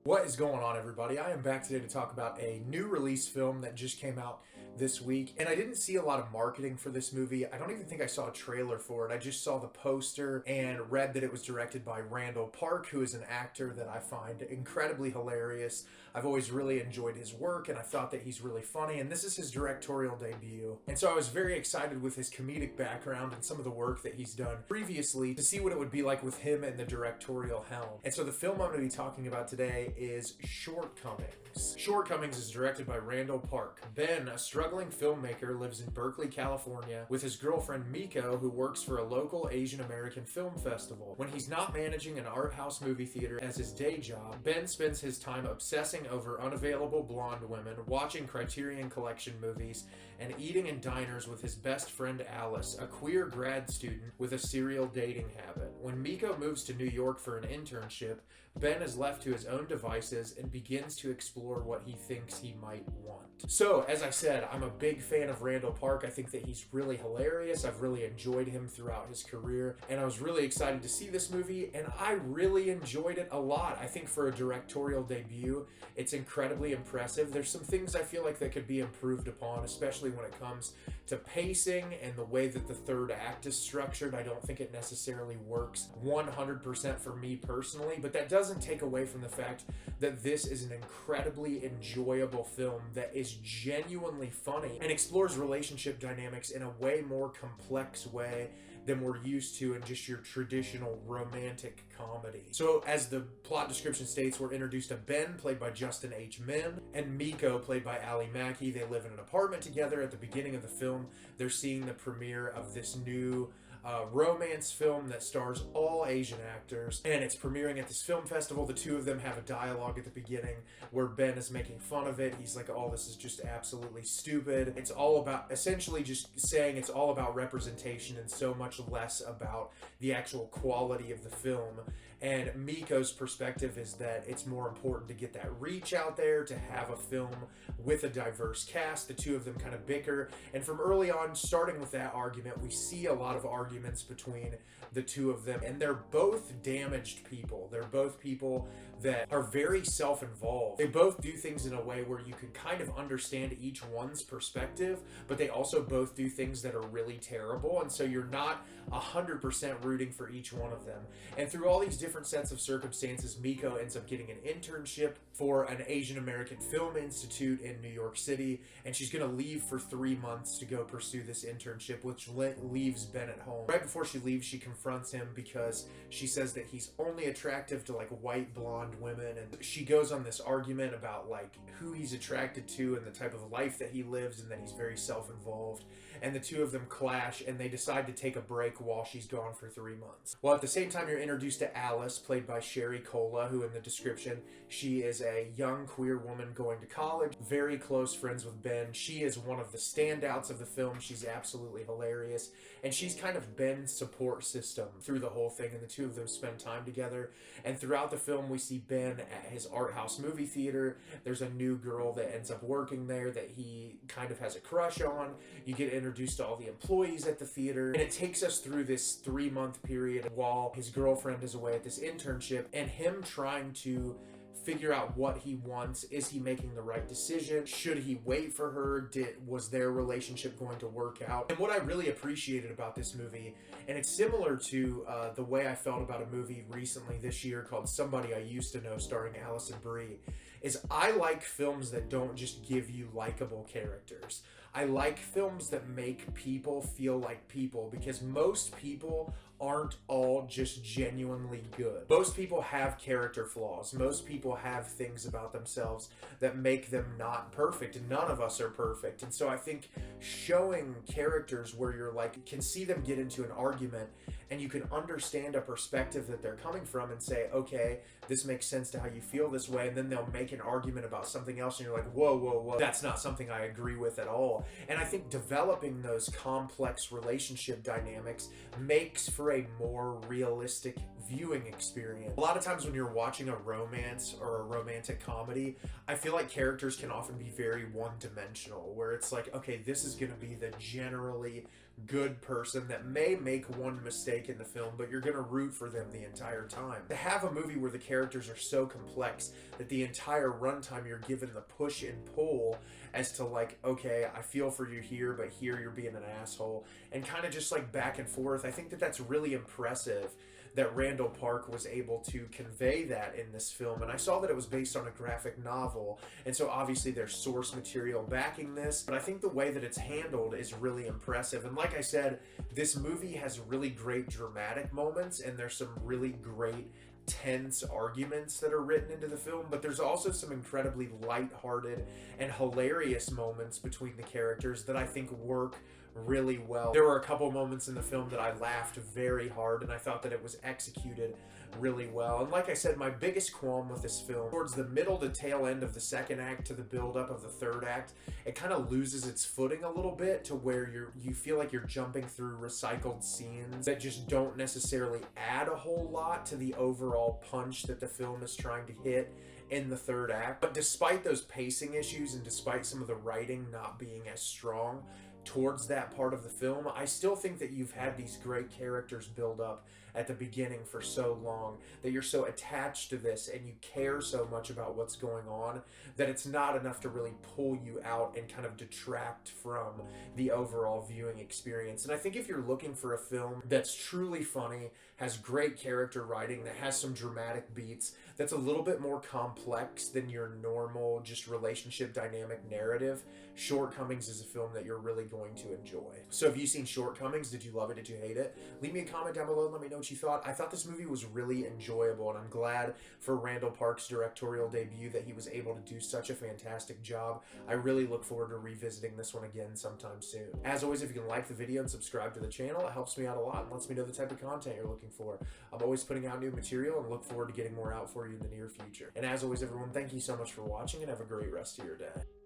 What is going on, everybody? I am back today to talk about a new release film that just came out this week. And I didn't see a lot of marketing for this movie. I don't even think I saw a trailer for it. I just saw the poster and read that it was directed by Randall Park, who is an actor that I find incredibly hilarious. I've always really enjoyed his work, and I thought that he's really funny. And this is his directorial debut. And so I was very excited with his comedic background and some of the work that he's done previously to see what it would be like with him in the directorial helm. And so the film I'm going to be talking about today is Shortcomings. Shortcomings is directed by Randall Park. Ben, a struggling filmmaker, lives in Berkeley, California with his girlfriend Miko, who works for a local Asian American film festival. When he's not managing an art house movie theater as his day job, Ben spends his time obsessing over unavailable blonde women, watching Criterion Collection movies, and eating in diners with his best friend Alice, a queer grad student with a serial dating habit. When Miko moves to New York for an internship, Ben is left to his own devices and begins to explore what he thinks he might want. So, as I said, I'm a big fan of Randall Park. I think that he's really hilarious. I've really enjoyed him throughout his career, and I was really excited to see this movie, and I really enjoyed it a lot. I think for a directorial debut, it's incredibly impressive. There's some things I feel like that could be improved upon, especially when it comes to pacing and the way that the third act is structured. I don't think it necessarily works 100% for me personally, but that doesn't take away from the fact that this is an incredibly enjoyable film that is genuinely funny and explores relationship dynamics in a way more complex way than we're used to in just your traditional romantic comedy. So, as the plot description states, we're introduced to Ben, played by Justin H. Min, and Miko, played by Ali Maki. They live in an apartment together. At the beginning of the film, they're seeing the premiere of this new romance film that stars all Asian actors, and it's premiering at this film festival. The two of them have a dialogue at the beginning where Ben is making fun of it. He's like, oh, this is just absolutely stupid. It's all about, essentially just saying it's all about representation and so much less about the actual quality of the film. And Miko's perspective is that it's more important to get that reach out there, to have a film with a diverse cast. The two of them kind of bicker. And from early on, starting with that argument, we see a lot of arguments between the two of them. And they're both damaged people. They're both people that are very self-involved. They both do things in a way where you can kind of understand each one's perspective, but they also both do things that are really terrible. And so you're not 100% rooting for each one of them. And through all these different sets of circumstances, Miko ends up getting an internship for an Asian American Film Institute in New York City, and she's going to leave for 3 months to go pursue this internship, which leaves Ben at home. Right before she leaves, she confronts him because she says that he's only attractive to like white blonde women, and she goes on this argument about like who he's attracted to and the type of life that he lives, and that he's very self-involved. And the two of them clash, and they decide to take a break while she's gone for 3 months. Well, at the same time, you're introduced to Alice, played by Sherry Cola, who in the description, she is a young queer woman going to college, very close friends with Ben. She is one of the standouts of the film. She's absolutely hilarious, and she's kind of Ben's support system through the whole thing, and the two of them spend time together. And throughout the film, we see Ben at his art house movie theater. There's a new girl that ends up working there that he kind of has a crush on. You get introduced to all the employees at the theater, and it takes us through this 3-month period while his girlfriend is away at this internship, and him trying to figure out what he wants. Is he making the right decision? Should he wait for her? Was their relationship going to work out? And what I really appreciated about this movie, and it's similar to the way I felt about a movie recently this year called Somebody I Used to Know, starring Allison Brie, is I like films that don't just give you likable characters. I like films that make people feel like people, because most people aren't all just genuinely good. Most people have character flaws. Most people have things about themselves that make them not perfect, and none of us are perfect. And so I think showing characters where you're like, can see them get into an argument and you can understand a perspective that they're coming from and say, okay, this makes sense to how you feel this way, and then they'll make an argument about something else and you're like, whoa, that's not something I agree with at all. And I think developing those complex relationship dynamics makes for a more realistic viewing experience. A lot of times when you're watching a romance or a romantic comedy, I feel like characters can often be very one-dimensional, where it's like, okay, this is going to be the generally good person that may make one mistake in the film, but you're going to root for them the entire time. To have a movie where the characters are so complex that the entire runtime you're given the push and pull as to like, okay, I feel for you here, but here you're being an asshole, and kind of just like back and forth. I think that that's really impressive that Randall Park was able to convey that in this film. And I saw that it was based on a graphic novel, and so obviously there's source material backing this, but I think the way that it's handled is really impressive. And like I said, this movie has really great dramatic moments, and there's some really great tense arguments that are written into the film, but there's also some incredibly lighthearted and hilarious moments between the characters that I think work really well. There were a couple moments in the film that I laughed very hard, and I thought that it was executed really well. And like I said, my biggest qualm with this film, towards the middle to tail end of the second act to the build up of the third act, it kind of loses its footing a little bit to where you feel like you're jumping through recycled scenes that just don't necessarily add a whole lot to the overall punch that the film is trying to hit in the third act. But despite those pacing issues and despite some of the writing not being as strong towards that part of the film, I still think that you've had these great characters build up at the beginning for so long, that you're so attached to this and you care so much about what's going on, that it's not enough to really pull you out and kind of detract from the overall viewing experience. And I think if you're looking for a film that's truly funny, has great character writing, that has some dramatic beats, that's a little bit more complex than your normal just relationship dynamic narrative, Shortcomings is a film that you're really going to enjoy. So have you seen Shortcomings? Did you love it? Did you hate it? Leave me a comment down below and let me know what you thought. I thought this movie was really enjoyable, and I'm glad for Randall Park's directorial debut that he was able to do such a fantastic job. I really look forward to revisiting this one again sometime soon. As always, if you can like the video and subscribe to the channel, it helps me out a lot and lets me know the type of content you're looking for. I'm always putting out new material and look forward to getting more out for you in the near future. And as always, everyone, thank you so much for watching and have a great rest of your day.